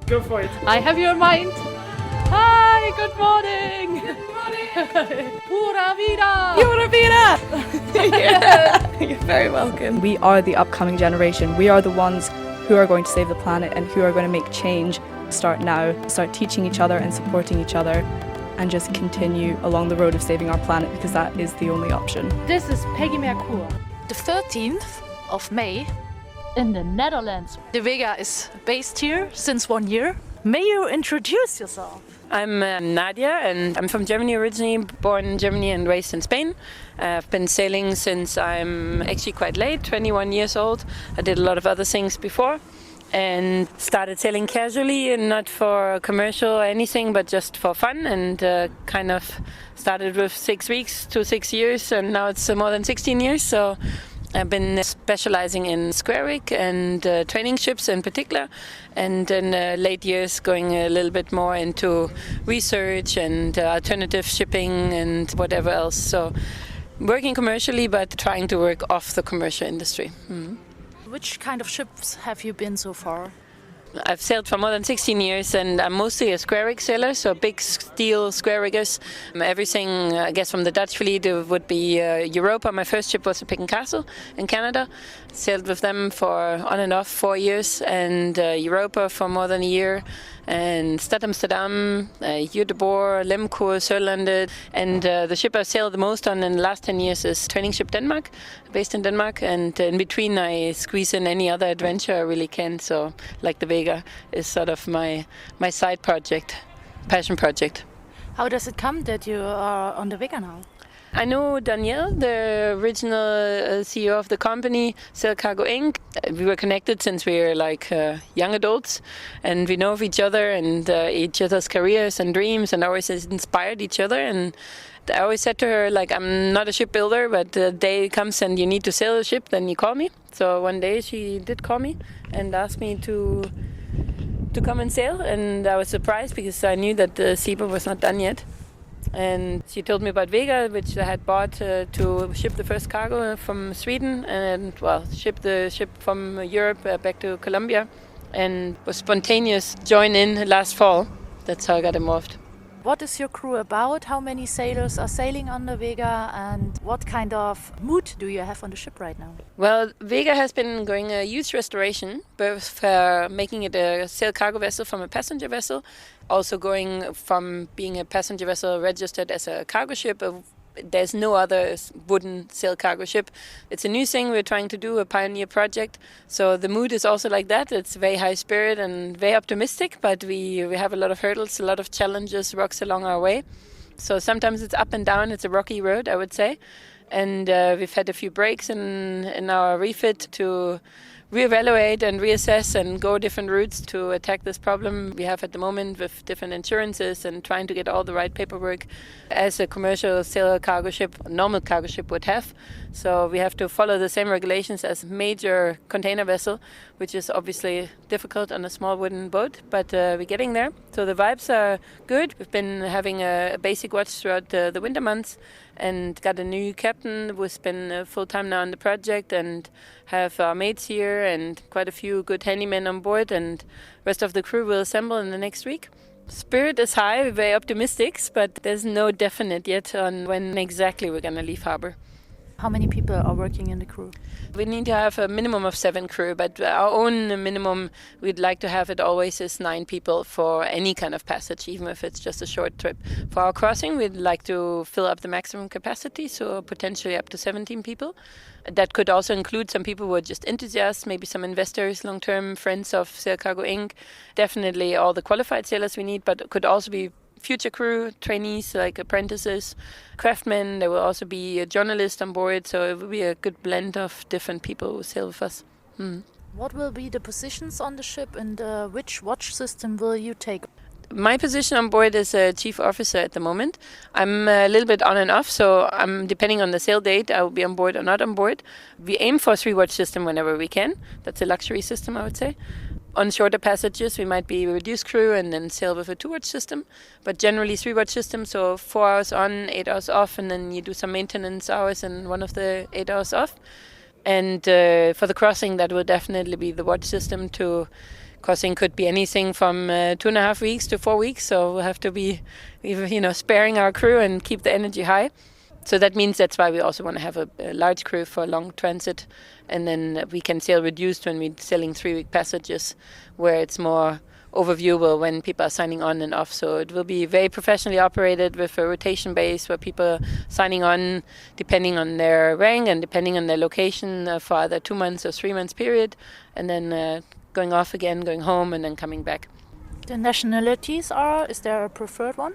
Go for it. I have you in mind. Hi, good morning. Good morning. Pura vida. Pura vida. You're very welcome. We are the upcoming generation. We are the ones who are going to save the planet and who are going to make change. Start now, start teaching each other and supporting each other, and just continue along the road of saving our planet, because that is the only option. This is Peggy Merkur. The 13th of May. In the Netherlands. The Vega is based here since 1 year. May you introduce yourself? I'm Nadja, and I'm from Germany originally, born in Germany and raised in Spain. I've been sailing since I'm actually quite late, 21 years old. I did a lot of other things before and started sailing casually, and not for commercial or anything, but just for fun, and kind of started with 6 weeks to 6 years, and now it's more than 16 years. So I've been specializing in square rig and training ships in particular, and in late years going a little bit more into research and alternative shipping and whatever else. So working commercially, but trying to work off the commercial industry. Which kind of ships have you been so far? I've sailed for more than 16 years, and I'm mostly a square rig sailor, so big steel square riggers. Everything, I guess, from the Dutch fleet would be Europa. My first ship was a Pick and Castle in Canada. Sailed with them for on and off 4 years, and Europa for more than a year, and Stad Amsterdam, Göteborg, Merkur, Sørlandet, and the ship I've sailed the most on in the last 10 years is Training Ship Denmark, based in Denmark, and in between I squeeze in any other adventure I really can, so like the Vega is sort of my side project, passion project. How does it come that you are on the Vega now? I know Danielle, the original CEO of the company, SailCargoInc. We were connected since we were like young adults, and we know of each other and each other's careers and dreams, and always inspired each other. And I always said to her, like, I'm not a shipbuilder, but the day comes and you need to sail a ship, then you call me. So one day she did call me and asked me to come and sail, and I was surprised because I knew that the SIPA was not done yet. And she told me about Vega, which I had bought to ship the first cargo from Sweden, and ship the ship from Europe back to Colombia, and was spontaneous join in last fall. That's how I got involved. What is your crew about? How many sailors are sailing on the Vega, and what kind of mood do you have on the ship right now? Well, Vega has been going a huge restoration, both making it a sail cargo vessel from a passenger vessel, also going from being a passenger vessel registered as a cargo ship. There's no other wooden sail cargo ship. It's a new thing we're trying to do, a pioneer project. So the mood is also like that. It's very high spirit and very optimistic, but we have a lot of hurdles, a lot of challenges, rocks along our way. So sometimes it's up and down. It's a rocky road, I would say. And we've had a few breaks in our refit to reevaluate and reassess and go different routes to attack this problem we have at the moment with different insurances and trying to get all the right paperwork as a commercial sailor cargo ship, normal cargo ship would have. So we have to follow the same regulations as a major container vessel, which is obviously difficult on a small wooden boat, but we're getting there. So the vibes are good. We've been having a basic watch throughout the winter months, and got a new captain who's been full-time now on the project, and have our mates here and quite a few good handymen on board, and rest of the crew will assemble in the next week. Spirit is high, we're very optimistic, but there's no definite yet on when exactly we're going to leave harbor. How many people are working in the crew? We need to have a minimum of 7 crew, but our own minimum, we'd like to have it always is 9 people for any kind of passage, even if it's just a short trip. For our crossing, we'd like to fill up the maximum capacity, so potentially up to 17 people. That could also include some people who are just enthusiasts, maybe some investors, long-term friends of SailCargoInc. Definitely all the qualified sailors we need, but it could also be future crew, trainees like apprentices, craftsmen. There will also be a journalist on board, so it will be a good blend of different people who sail with us. What will be the positions on the ship, and which watch system will you take? My position on board is a chief officer at the moment. I'm a little bit on and off, so I'm depending on the sail date, I will be on board or not on board. We aim for a 3-watch system whenever we can. That's a luxury system, I would say. On shorter passages, we might be reduced crew and then sail with a 2-watch system, but generally 3-watch system, so 4 hours on, 8 hours off, and then you do some maintenance hours and one of the 8 hours off. And for the crossing, that will definitely be the watch system to Crossing could be anything from 2.5 weeks to 4 weeks, so we'll have to be, sparing our crew and keep the energy high. So that means that's why we also want to have a large crew for long transit, and then we can sail reduced when we're sailing 3-week passages, where it's more overviewable when people are signing on and off. So it will be very professionally operated with a rotation base where people are signing on depending on their rank and depending on their location for either 2 months or 3 months period, and then going off again, going home, and then coming back. The nationalities is there a preferred one?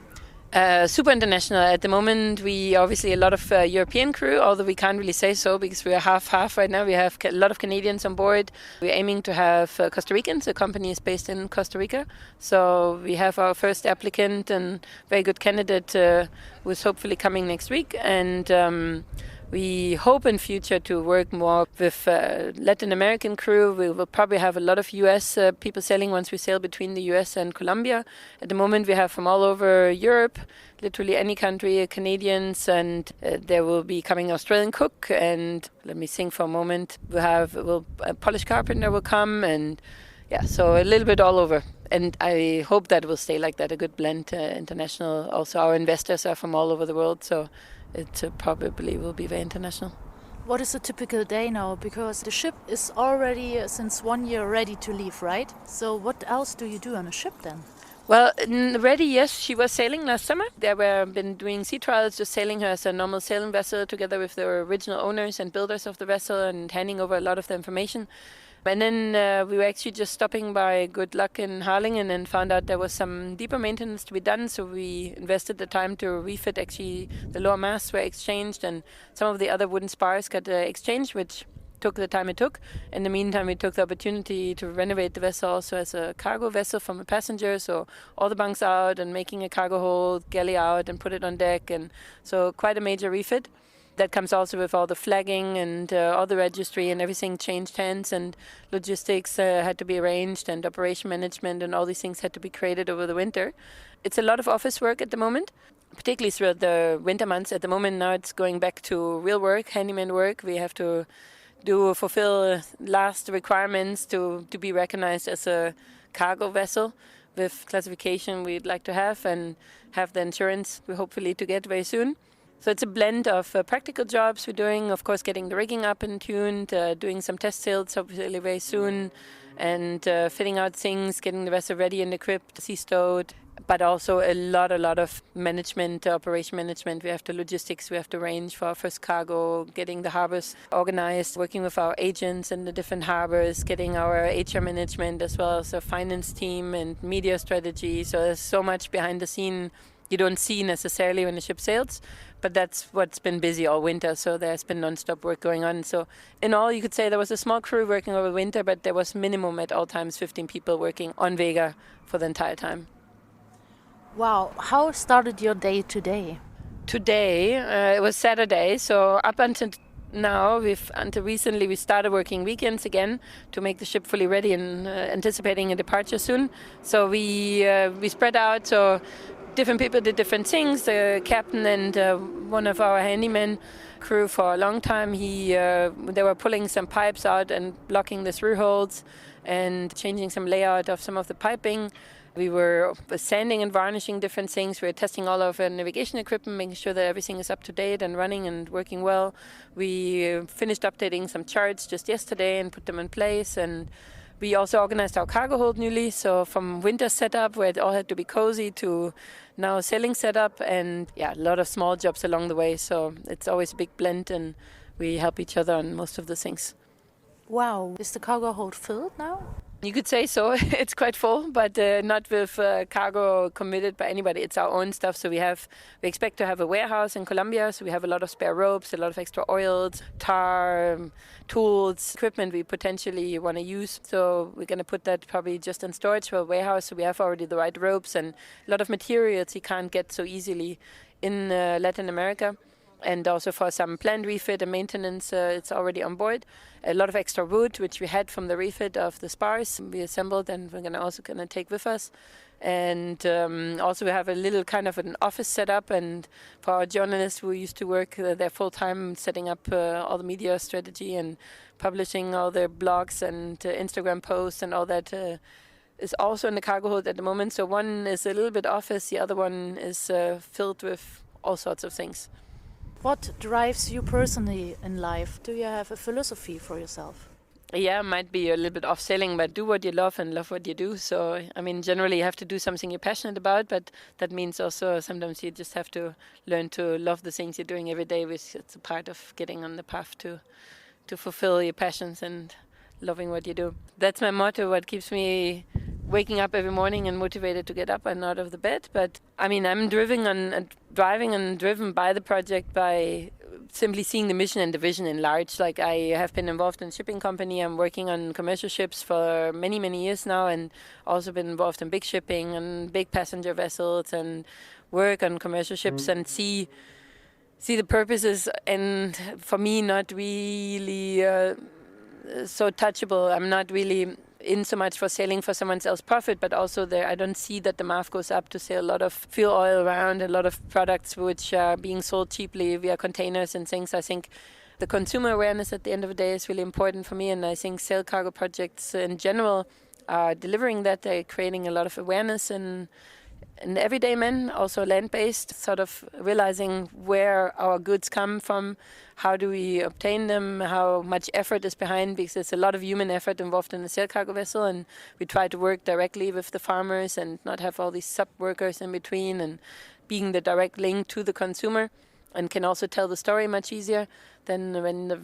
Super international. At the moment, we obviously a lot of European crew, although we can't really say so because we are half-half right now. We have a lot of Canadians on board. We're aiming to have Costa Ricans. The company is based in Costa Rica. So we have our first applicant and very good candidate who's hopefully coming next week. And we hope in future to work more with Latin American crew. We will probably have a lot of US people sailing once we sail between the US and Colombia. At the moment we have from all over Europe, literally any country, Canadians, and there will be coming Australian cook, and let me think for a moment. A Polish carpenter will come, and so a little bit all over. And I hope that will stay like that, a good blend international. Also our investors are from all over the world, so it probably will be very international. What is a typical day now? Because the ship is already since 1 year ready to leave, right? So what else do you do on a ship then? Well, ready, yes. She was sailing last summer. They were been doing sea trials, just sailing her as a normal sailing vessel together with the original owners and builders of the vessel and handing over a lot of the information. And then we were actually just stopping by good luck in Harlingen and found out there was some deeper maintenance to be done. So we invested the time to refit. Actually, the lower masts were exchanged and some of the other wooden spars got exchanged, which took the time it took. In the meantime, we took the opportunity to renovate the vessel also as a cargo vessel from a passenger. So all the bunks out and making a cargo hold, galley out and put it on deck. And so quite a major refit. That comes also with all the flagging and all the registry and everything changed hands, and logistics had to be arranged, and operation management and all these things had to be created over the winter. It's a lot of office work at the moment, particularly throughout the winter months. At the moment now it's going back to real work, handyman work. We have to fulfill last requirements to be recognized as a cargo vessel with classification we'd like to have, and have the insurance we hopefully to get very soon. So it's a blend of practical jobs we're doing, of course, getting the rigging up and tuned, doing some test sails hopefully very soon, and fitting out things, getting the vessel ready and equipped, sea stowed, but also a lot of management, operation management. We have to logistics, we have to arrange for our first cargo, getting the harbors organized, working with our agents in the different harbors, getting our HR management as well as a finance team and media strategy. So there's so much behind the scene you don't see necessarily when the ship sails, but that's what's been busy all winter. So there's been non-stop work going on. So in all, you could say there was a small crew working over winter, but there was minimum at all times 15 people working on Vega for the entire time. Wow, how started your day today? Today, it was Saturday, so up until now, until recently, we started working weekends again to make the ship fully ready and anticipating a departure soon. So we spread out, so different people did different things. The captain and one of our handyman crew for a long time, they were pulling some pipes out and blocking the through holes and changing some layout of some of the piping. We were sanding and varnishing different things. We were testing all of our navigation equipment, making sure that everything is up to date and running and working well. We finished updating some charts just yesterday and put them in place. And we also organized our cargo hold newly. So from winter setup, where it all had to be cozy, to now sailing setup, and a lot of small jobs along the way. So it's always a big blend, and we help each other on most of the things. Wow, is the cargo hold filled now? You could say so. It's quite full, but not with cargo committed by anybody. It's our own stuff. So we expect to have a warehouse in Colombia. So we have a lot of spare ropes, a lot of extra oils, tar, tools, equipment we potentially want to use. So we're going to put that probably just in storage for a warehouse. So we have already the right ropes and a lot of materials you can't get so easily in Latin America. And also for some planned refit and maintenance, it's already on board. A lot of extra wood, which we had from the refit of the spars, we assembled and we're also going to take with us. And also we have a little kind of an office set up, and for our journalists who used to work there full-time, setting up all the media strategy and publishing all their blogs and Instagram posts and all that is also in the cargo hold at the moment. So one is a little bit office, the other one is filled with all sorts of things. What drives you personally in life? Do you have a philosophy for yourself? Yeah, might be a little bit off sailing, but do what you love and love what you do. So, I mean, generally you have to do something you're passionate about, but that means also sometimes you just have to learn to love the things you're doing every day, which it's a part of getting on the path to fulfill your passions and loving what you do. That's my motto, what keeps me waking up every morning and motivated to get up and out of the bed. But I mean, I'm driving and driven by the project, by simply seeing the mission and the vision in large. Like, I have been involved in a shipping company. I'm working on commercial ships for many, many years now, and also been involved in big shipping and big passenger vessels and work on commercial ships and see the purposes. And for me, not really so touchable. I'm not really in so much for sailing for someone else's profit, but also I don't see that the MAF goes up to sail a lot of fuel oil around, a lot of products which are being sold cheaply via containers and things. I think the consumer awareness at the end of the day is really important for me, and I think sail cargo projects in general are delivering that. They're creating a lot of awareness in everyday men, also land-based, sort of realizing where our goods come from, how do we obtain them, how much effort is behind, because there's a lot of human effort involved in a sail cargo vessel, and we try to work directly with the farmers and not have all these sub-workers in between, and being the direct link to the consumer, and can also tell the story much easier than when the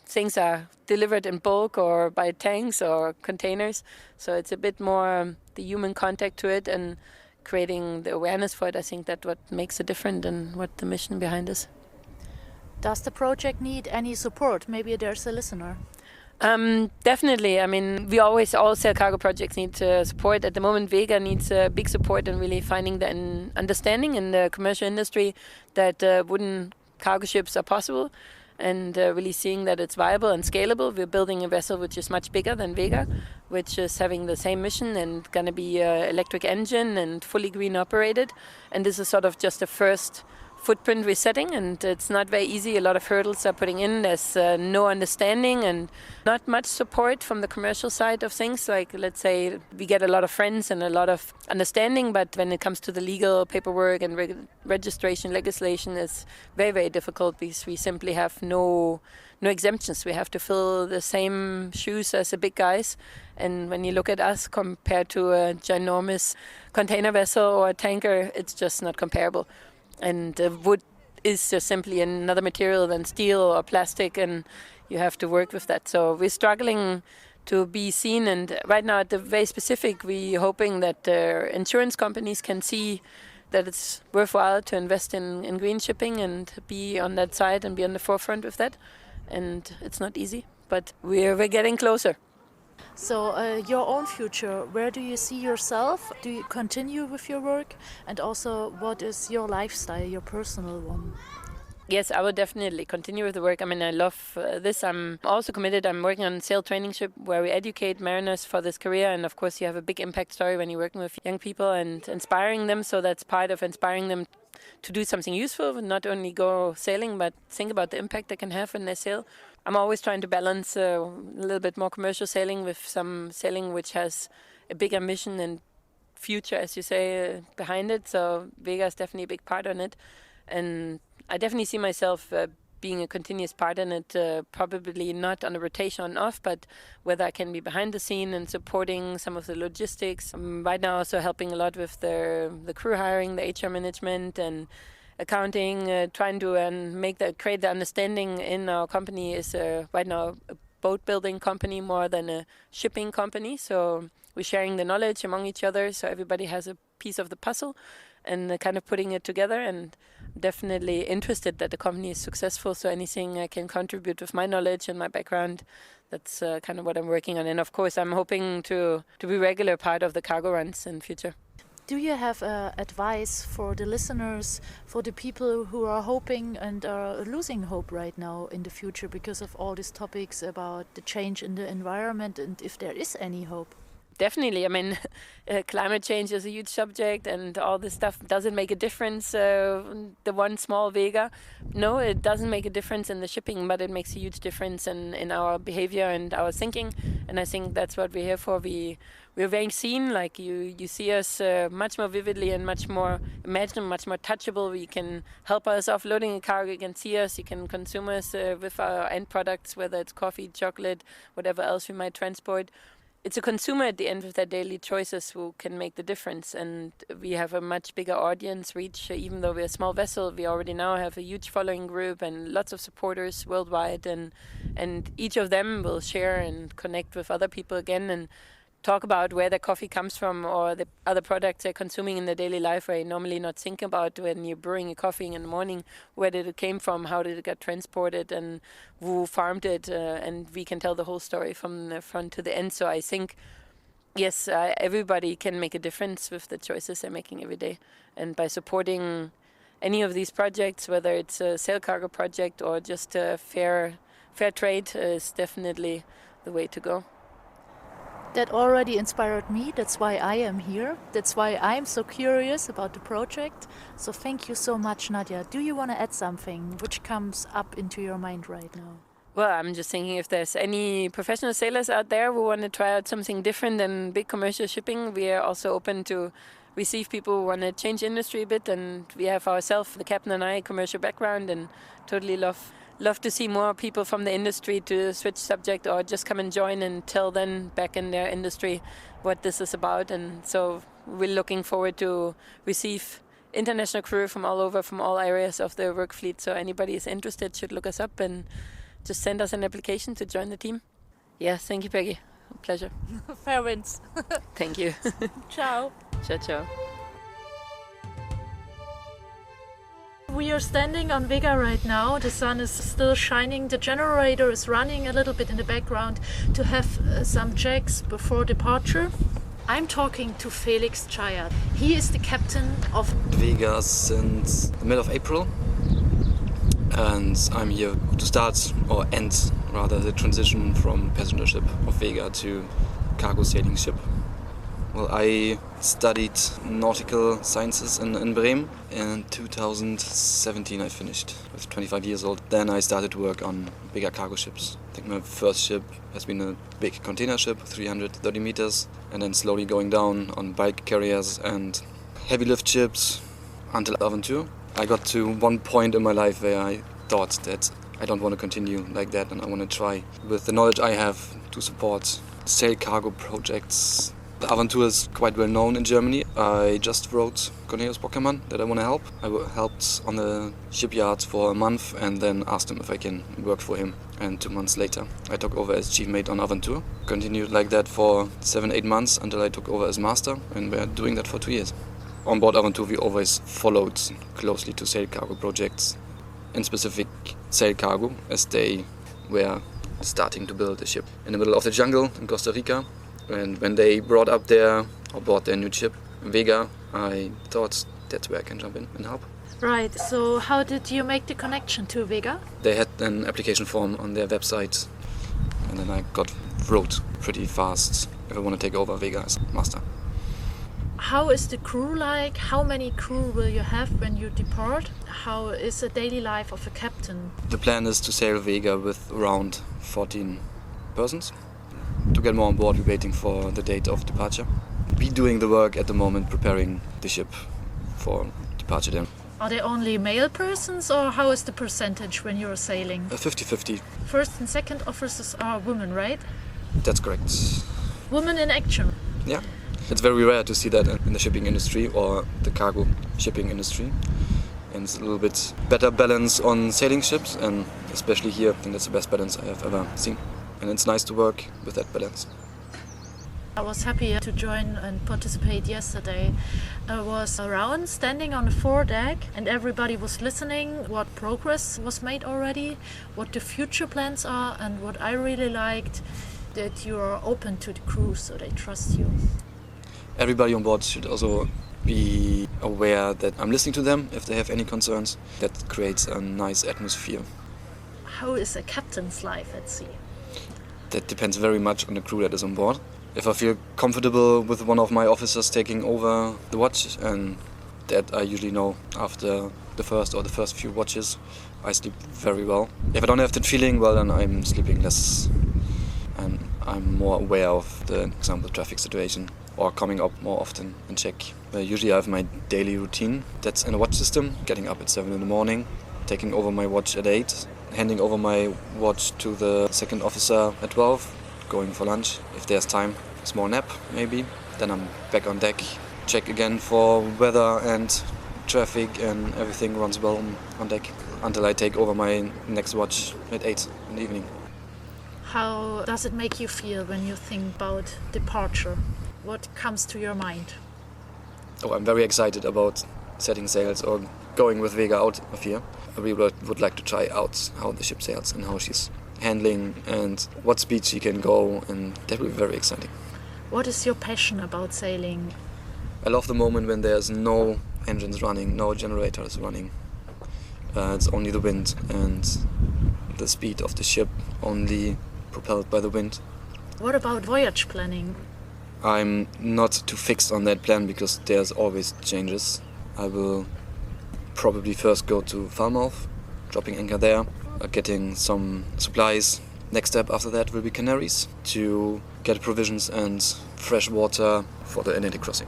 things are delivered in bulk or by tanks or containers. So it's a bit more the human contact to it, and creating the awareness for it. I think that's what makes it different and what the mission behind is. Does the project need any support? Maybe there's a listener. Definitely. I mean, all sail cargo projects need support. At the moment, Vega needs big support in really finding the understanding in the commercial industry that wooden cargo ships are possible, and really seeing that it's viable and scalable. We're building a vessel which is much bigger than Vega, which is having the same mission and going to be electric engine and fully green operated. And this is sort of just the first footprint we're setting, and it's not very easy. A lot of hurdles are putting in. There's no understanding and not much support from the commercial side of things. Like, let's say we get a lot of friends and a lot of understanding, but when it comes to the legal paperwork and registration legislation, it's very, very difficult, because we simply have no exemptions. We have to fill the same shoes as the big guys. And when you look at us compared to a ginormous container vessel or a tanker, it's just not comparable. And wood is just simply another material than steel or plastic, and you have to work with that. So we're struggling to be seen, and right now at the very specific, we're hoping that insurance companies can see that it's worthwhile to invest in green shipping and be on that side and be on the forefront with that. And it's not easy, but we're getting closer. So your own future, where do you see yourself? Do you continue with your work? And also, what is your lifestyle, your personal one? Yes, I will definitely continue with the work. I mean, I love this. I'm also committed. I'm working on sail training ship where we educate mariners for this career. And of course, you have a big impact story when you're working with young people and inspiring them. So that's part of inspiring them to do something useful, not only go sailing, but think about the impact they can have when they sail. I'm always trying to balance a little bit more commercial sailing with some sailing which has a bigger mission and future, as you say, behind it. So Vega is definitely a big part on it. And I definitely see myself being a continuous part in it, probably not on a rotation on off, but whether I can be behind the scene and supporting some of the logistics. I'm right now also helping a lot with the crew hiring, the HR management and accounting, trying to create the understanding in our company is right now a boat building company more than a shipping company. So we're sharing the knowledge among each other, so everybody has a piece of the puzzle and kind of putting it together, and definitely interested that the company is successful. So anything I can contribute with my knowledge and my background, that's kind of what I'm working on. And of course, I'm hoping to be a regular part of the cargo runs in future. Do you have advice for the listeners, for the people who are hoping and are losing hope right now in the future because of all these topics about the change in the environment, and if there is any hope? Definitely. I mean, climate change is a huge subject, and all this stuff doesn't make a difference. The one small Vega, no, it doesn't make a difference in the shipping, but it makes a huge difference in our behavior and our thinking. And I think that's what we're here for. We we're very seen. Like you see us much more vividly and much more imaginable, much more touchable. You can help us offloading a cargo. You can see us. You can consume us with our end products, whether it's coffee, chocolate, whatever else we might transport. It's a consumer at the end of their daily choices who can make the difference, and we have a much bigger audience reach. Even though we're a small vessel, we already now have a huge following group and lots of supporters worldwide, and each of them will share and connect with other people again and talk about where their coffee comes from or the other products they're consuming in their daily life, where you normally not think about when you're brewing a coffee in the morning. Where did it came from? How did it get transported? And who farmed it? And we can tell the whole story from the front to the end. So I think, yes, everybody can make a difference with the choices they're making every day. And by supporting any of these projects, whether it's a sail cargo project or just a fair trade, is definitely the way to go. That already inspired me. That's why I am here. That's why I'm so curious about the project. So thank you so much, Nadja. Do you want to add something which comes up into your mind right now? Well, I'm just thinking if there's any professional sailors out there who want to try out something different than big commercial shipping, we are also open to receive people who want to change industry a bit. And we have ourselves, the captain and I, commercial background, and totally love to see more people from the industry to switch subject or just come and join and tell them back in their industry what this is about. And so we're looking forward to receive international crew from all over, from all areas of the work fleet. So anybody is interested should look us up and just send us an application to join the team. Yeah, thank you, Peggy. A pleasure. Fair winds. Thank you. Ciao. Ciao, ciao. We are standing on Vega right now. The sun is still shining. The generator is running a little bit in the background to have some checks before departure. I'm talking to Felix. He is the captain of Vega since the middle of April, and I'm here to start or end rather the transition from passenger ship of Vega to cargo sailing ship. Well, I studied nautical sciences in Bremen. In 2017 I finished. I was 25 years old. Then I started to work on bigger cargo ships. I think my first ship has been a big container ship, 330 meters, and then slowly going down on bulk carriers and heavy lift ships until Aventure. I got to one point in my life where I thought that I don't want to continue like that, and I want to try with the knowledge I have to support sail cargo projects. The Aventur is quite well known in Germany. I just wrote Cornelius Bockermann that I want to help. I helped on the shipyard for a month and then asked him if I can work for him. And 2 months later, I took over as chief mate on Aventur. Continued like that for 7-8 months until I took over as master, and we're doing that for 2 years. On board Aventur, we always followed closely to sail cargo projects, in specific sail cargo, as they were starting to build a ship in the middle of the jungle in Costa Rica. And when they brought their new ship, Vega, I thought that's where I can jump in and help. Right, so how did you make the connection to Vega? They had an application form on their website, and then I wrote pretty fast if I want to take over Vega as master. How is the crew like? How many crew will you have when you depart? How is the daily life of a captain? The plan is to sail Vega with around 14 persons. To get more on board, we're waiting for the date of departure. We're doing the work at the moment, preparing the ship for departure then. Are they only male persons, or how is the percentage when you're sailing? 50-50. First and second officers are women, right? That's correct. Women in action. Yeah. It's very rare to see that in the shipping industry or the cargo shipping industry. And it's a little bit better balance on sailing ships, and especially here, I think that's the best balance I have ever seen. And it's nice to work with that balance. I was happy to join and participate yesterday. I was around standing on the foredeck, and everybody was listening what progress was made already, what the future plans are, and what I really liked, that you are open to the crew, so they trust you. Everybody on board should also be aware that I'm listening to them if they have any concerns. That creates a nice atmosphere. How is a captain's life at sea? That depends very much on the crew that is on board. If I feel comfortable with one of my officers taking over the watch, and that I usually know after the first few watches, I sleep very well. If I don't have that feeling, well, then I'm sleeping less. And I'm more aware of the example traffic situation or coming up more often and check. Usually I have my daily routine that's in a watch system, getting up at 7 in the morning, taking over my watch at 8, handing over my watch to the second officer at 12, going for lunch. If there's time, a small nap maybe. Then I'm back on deck, check again for weather and traffic, and everything runs well on deck until I take over my next watch at 8 in the evening. How does it make you feel when you think about departure? What comes to your mind? Oh, I'm very excited about setting sails or going with Vega out of here. I really would like to try out how the ship sails and how she's handling and what speed she can go, and that will be very exciting. What is your passion about sailing? I love the moment when there's no engines running, no generators running. It's only the wind and the speed of the ship only propelled by the wind. What about voyage planning? I'm not too fixed on that plan because there's always changes. I will probably first go to Falmouth, dropping anchor there, getting some supplies. Next step after that will be Canaries to get provisions and fresh water for the Atlantic crossing.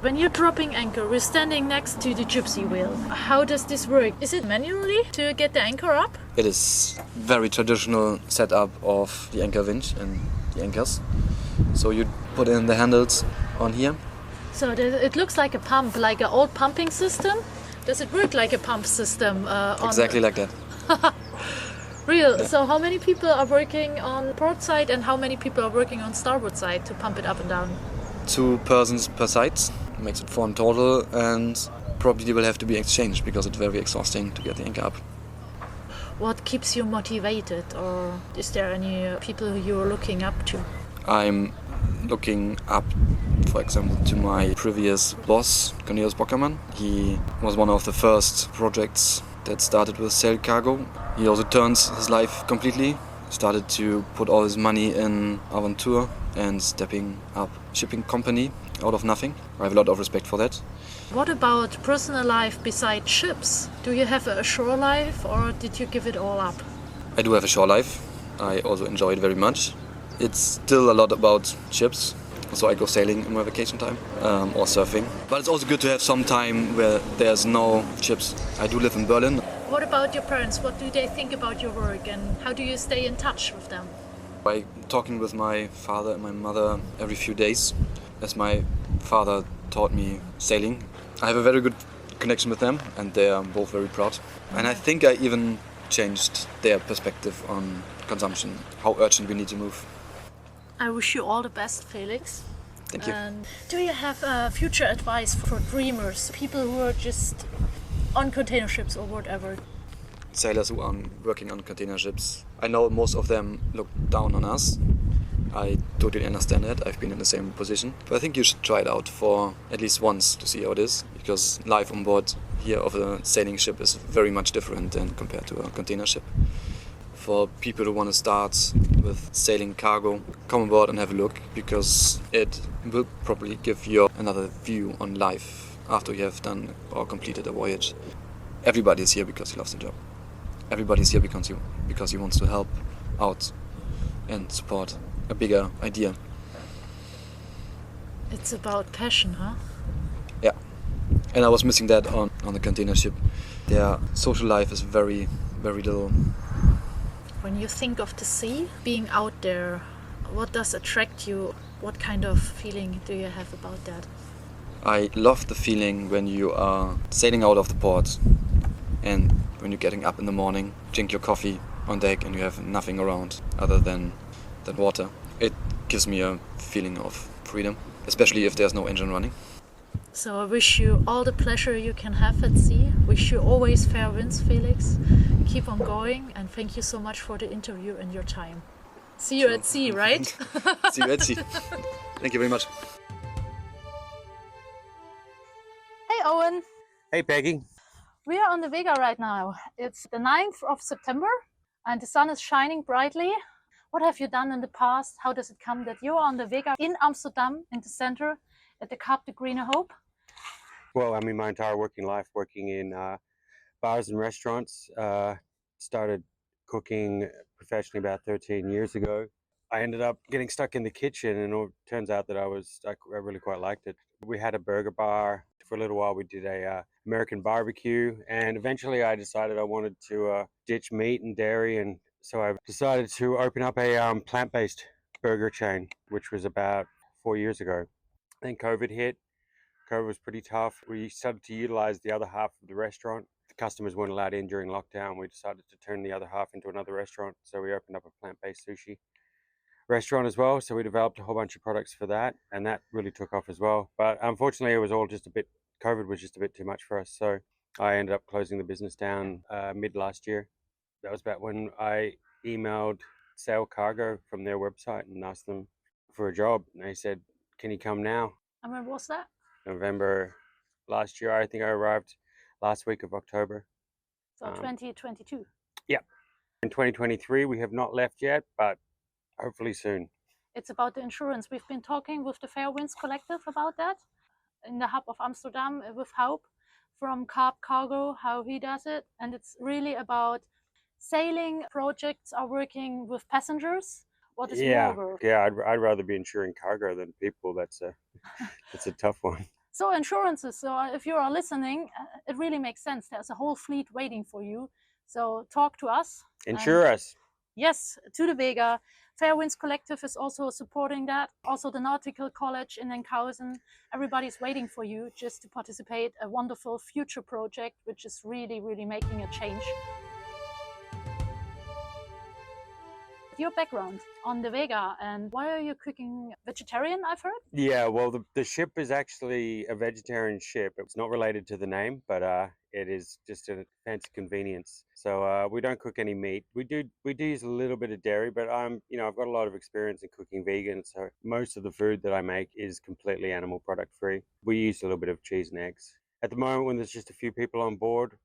When you're dropping anchor, we're standing next to the gypsy wheel. How does this work? Is it manually to get the anchor up? It is very traditional setup of the anchor winch and the anchors. So you put in the handles on here. So it looks like a pump, like an old pumping system. Does it work like a pump system? Exactly like that. Real. Yeah. So how many people are working on port side and how many people are working on starboard side to pump it up and down? 2 persons per side, makes it 4 in total, and probably will have to be exchanged because it's very exhausting to get the anchor up. What keeps you motivated, or is there any people who you're looking up to? I'm looking up, for example, to my previous boss, Cornelius Bockermann. He was one of the first projects that started with Sail Cargo. He also turns his life completely, started to put all his money in Aventur and stepping up shipping company out of nothing. I have a lot of respect for that. What about personal life besides ships? Do you have a shore life or did you give it all up? I do have a shore life. I also enjoy it very much. It's still a lot about ships, so I go sailing in my vacation time or surfing. But it's also good to have some time where there's no ships. I do live in Berlin. What about your parents? What do they think about your work and how do you stay in touch with them? By talking with my father and my mother every few days, as my father taught me sailing. I have a very good connection with them and they are both very proud. And I think I even changed their perspective on consumption, how urgent we need to move. I wish you all the best, Felix. Thank you. And do you have future advice for dreamers, people who are just on container ships or whatever? Sailors who are working on container ships, I know most of them look down on us. I totally understand that. I've been in the same position. But I think you should try it out for at least once to see how it is, because life on board here of a sailing ship is very much different than compared to a container ship. For people who want to start with sailing cargo, come aboard and have a look, because it will probably give you another view on life after you have done or completed a voyage. Everybody is here because he loves the job. Everybody is here because he wants to help out and support a bigger idea. It's about passion, huh? Yeah. And I was missing that on the container ship. Their social life is very, very little. When you think of the sea, being out there, what does attract you? What kind of feeling do you have about that? I love the feeling when you are sailing out of the port and when you're getting up in the morning, drink your coffee on deck and you have nothing around other than water. It gives me a feeling of freedom, especially if there's no engine running. So I wish you all the pleasure you can have at sea. Wish you always fair winds, Felix. Keep on going and thank you so much for the interview and your time. See you at sea, right? See you at sea. Thank you very much. Hey Owen, Hey Peggy. we are on the Vega right now. It's the 9th of September and the sun is shining brightly. What have you done in the past? How does it come that you are on the Vega in Amsterdam, in the center, at the Kaap de Groene Hoop? Well, I mean, my entire working life working in bars and restaurants. Started cooking professionally about 13 years ago. I ended up getting stuck in the kitchen, and it turns out that I really quite liked it. We had a burger bar. For a little while, we did a American barbecue, and eventually I decided I wanted to ditch meat and dairy, and so I decided to open up a plant-based burger chain, which was about 4 years ago. Then COVID hit. COVID was pretty tough. We started to utilize the other half of the restaurant. The customers weren't allowed in during lockdown. We decided to turn the other half into another restaurant, so we opened up a plant-based sushi restaurant as well. So we developed a whole bunch of products for that, and that really took off as well. But unfortunately, it was all just a bit, COVID was just a bit too much for us. So I ended up closing the business down mid last year. That was about when I emailed Sail Cargo from their website and asked them for a job. And they said, "Can you come now?" And when was that? November last year. I think I arrived last week of October. So 2022. Yeah. In 2023, we have not left yet, but hopefully soon. It's about the insurance. We've been talking with the Fairwinds Collective about that in the hub of Amsterdam with Hope from Kaap Cargo, how he does it. And it's really about sailing projects are working with passengers. What is more work? Yeah, I'd rather be insuring cargo than people. That's a tough one. So insurances, so if you are listening, it really makes sense. There's a whole fleet waiting for you. So talk to us. Insure us. Yes, to the Vega. Fairwinds Collective is also supporting that. Also the Nautical College in Enkhuizen. Everybody's waiting for you just to participate. A wonderful future project, which is really, really making a change. Your background on the Vega, and why are you cooking vegetarian, I've heard? Yeah, well, the ship is actually a vegetarian ship. It's not related to the name, but it is just a fancy convenience. So we don't cook any meat. We do use a little bit of dairy, but I've got a lot of experience in cooking vegan, so most of the food that I make is completely animal product free. We use a little bit of cheese and eggs. At the moment, when there's just a few people on board,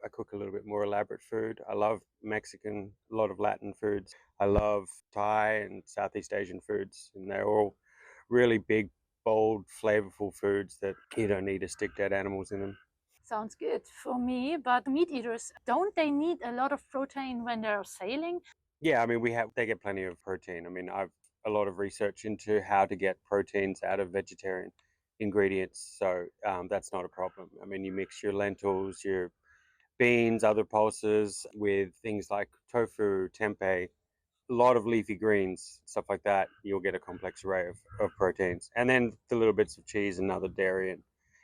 I cook a little bit more elaborate food. I love Mexican, a lot of Latin foods. I love Thai and Southeast Asian foods, and they're all really big, bold, flavorful foods that you don't need to stick dead animals in them. Sounds good for me, but meat eaters, don't they need a lot of protein when they're sailing? Yeah, I mean, they get plenty of protein. I mean, I've a lot of research into how to get proteins out of vegetarian ingredients, so that's not a problem. I mean, you mix your lentils, your beans, other pulses with things like tofu, tempeh, a lot of leafy greens, stuff like that. You'll get a complex array of proteins. And then the little bits of cheese and other dairy and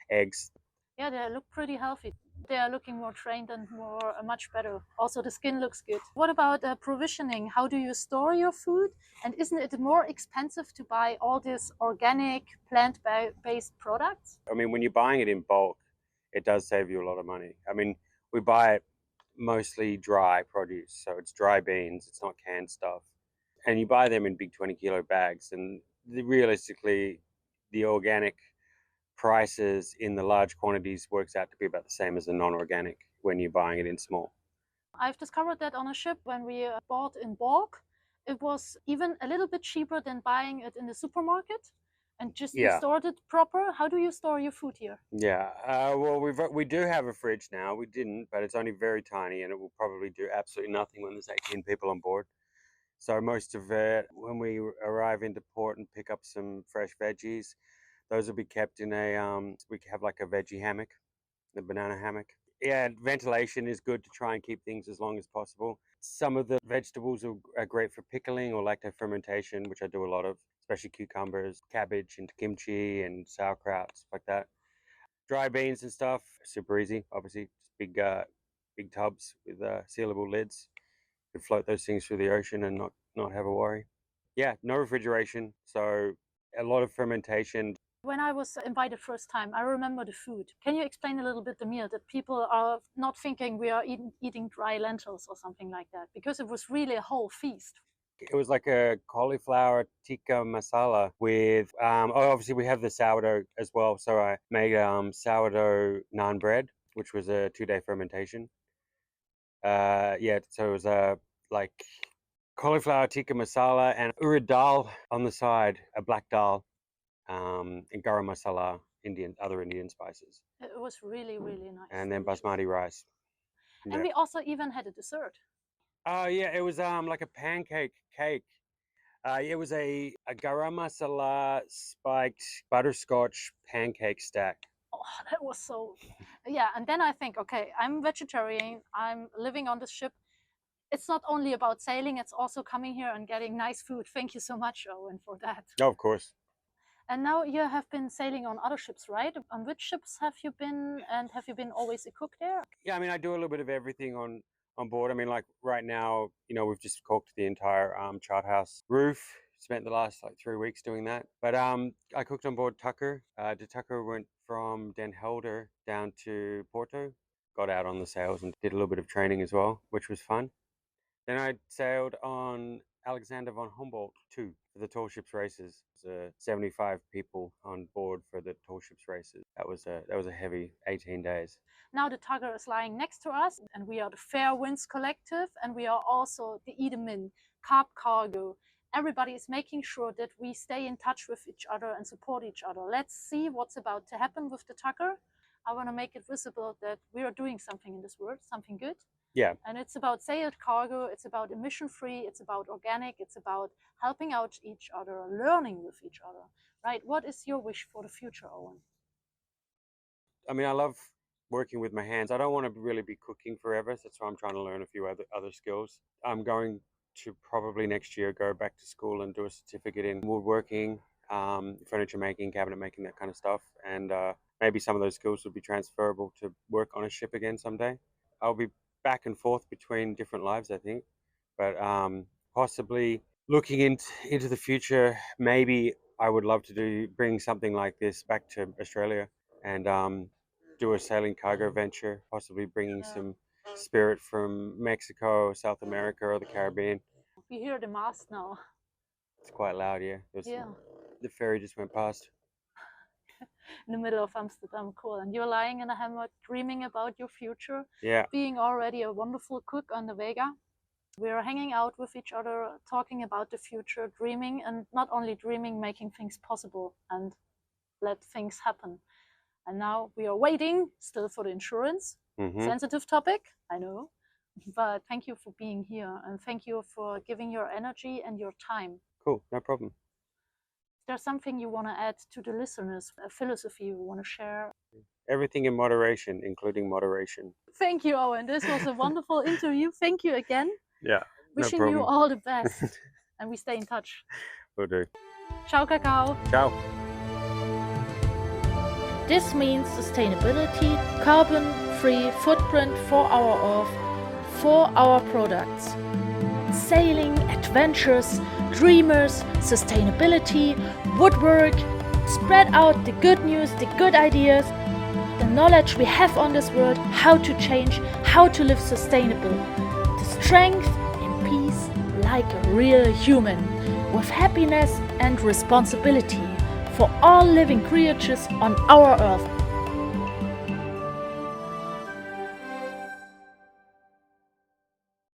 eggs. Yeah, they look pretty healthy. They are looking more trained and much better. Also, the skin looks good. What about provisioning? How do you store your food? And isn't it more expensive to buy all these organic, plant-based products? I mean, when you're buying it in bulk, it does save you a lot of money. I mean, we buy it mostly dry produce, so it's dry beans, it's not canned stuff. And you buy them in big 20-kilo bags, and realistically, the organic prices in the large quantities works out to be about the same as the non-organic when you're buying it in small. I've discovered that on a ship when we bought in bulk, it was even a little bit cheaper than buying it in the supermarket. And just stored it proper. How do you store your food here? Yeah, well, we do have a fridge now. We didn't, but it's only very tiny, and it will probably do absolutely nothing when there's 18 people on board. So most of it, when we arrive into port and pick up some fresh veggies, those will be kept in we have like a veggie hammock, the banana hammock. Yeah, ventilation is good to try and keep things as long as possible. Some of the vegetables are great for pickling or lacto fermentation, which I do a lot of, especially cucumbers, cabbage into kimchi and sauerkraut, stuff like that. Dry beans and stuff, super easy. Obviously, just big tubs with sealable lids. You can float those things through the ocean and not have a worry. Yeah, no refrigeration, so a lot of fermentation. When I was invited first time, I remember the food. Can you explain a little bit the meal, that people are not thinking we are eating dry lentils or something like that? Because it was really a whole feast. It was like a cauliflower tikka masala with, obviously we have the sourdough as well. So I made sourdough naan bread, which was a 2-day fermentation. So it was like cauliflower tikka masala and urad dal on the side, a black dal, and garam masala, other Indian spices. It was really, really nice. And then basmati rice. And yeah. we also even had a dessert. Oh yeah, it was like a pancake cake It was a garam masala spiked butterscotch pancake stack. Oh, that was so, yeah. And then I think, okay, I'm vegetarian, I'm living on this ship. It's not only about sailing, it's also coming here and getting nice food. Thank you so much, Owen, for that. Oh, of course. And now you have been sailing on other ships, right? On which ships have you been, and have you been always a cook there? Yeah, I mean, I do a little bit of everything on board. I mean, like right now, we've just caulked the entire chart house roof. Spent the last 3 weeks doing that. But I cooked on board Tucker. The Tucker went from Den Helder down to Porto. Got out on the sails and did a little bit of training as well, which was fun. Then I sailed on Alexander von Humboldt too for the tall ships races. There was 75 people on board for the tall ships races. That was a heavy 18 days. Now the Tugger is lying next to us, and we are the Fair Winds Collective, and we are also the Edemin, Kaap Cargo. Everybody is making sure that we stay in touch with each other and support each other. Let's see what's about to happen with the Tugger. I want to make it visible that we are doing something in this world, something good. Yeah. And it's about sailed cargo, it's about emission-free, it's about organic, it's about helping out each other, learning with each other, right? What is your wish for the future, Owen? I mean, I love working with my hands. I don't want to really be cooking forever, so that's why I'm trying to learn a few other skills. I'm going to probably next year go back to school and do a certificate in woodworking, furniture making, cabinet making, that kind of stuff. And maybe some of those skills would be transferable to work on a ship again someday. I'll be back and forth between different lives, I think, but possibly looking into the future, maybe I would love to bring something like this back to Australia and do a sailing cargo venture, possibly bringing some spirit from Mexico, South America, or the Caribbean. We hear the mast now. It's quite loud, yeah. The ferry just went past. In the middle of Amsterdam, cool. And you're lying in a hammock, dreaming about your future. Yeah. Being already a wonderful cook on the Vega. We're hanging out with each other, talking about the future, dreaming, and not only dreaming, making things possible and let things happen. And now we are waiting still for the insurance. Mm-hmm. Sensitive topic, I know. But thank you for being here, and thank you for giving your energy and your time. Cool, no problem. There's something you want to add to the listeners, a philosophy you want to share? Everything in moderation, including moderation. Thank you, Owen. This was a wonderful interview. Thank you again. Yeah, Wishing no you problem. all the best. And we stay in touch. Will do. Ciao, Kakao. Ciao. This means sustainability, carbon-free footprint for our Earth, for our products. Sailing, adventures, dreamers, sustainability, woodwork. Spread out the good news, the good ideas, the knowledge we have on this world, how to change, how to live sustainable. The strength in peace like a real human, with happiness and responsibility for all living creatures on our Earth.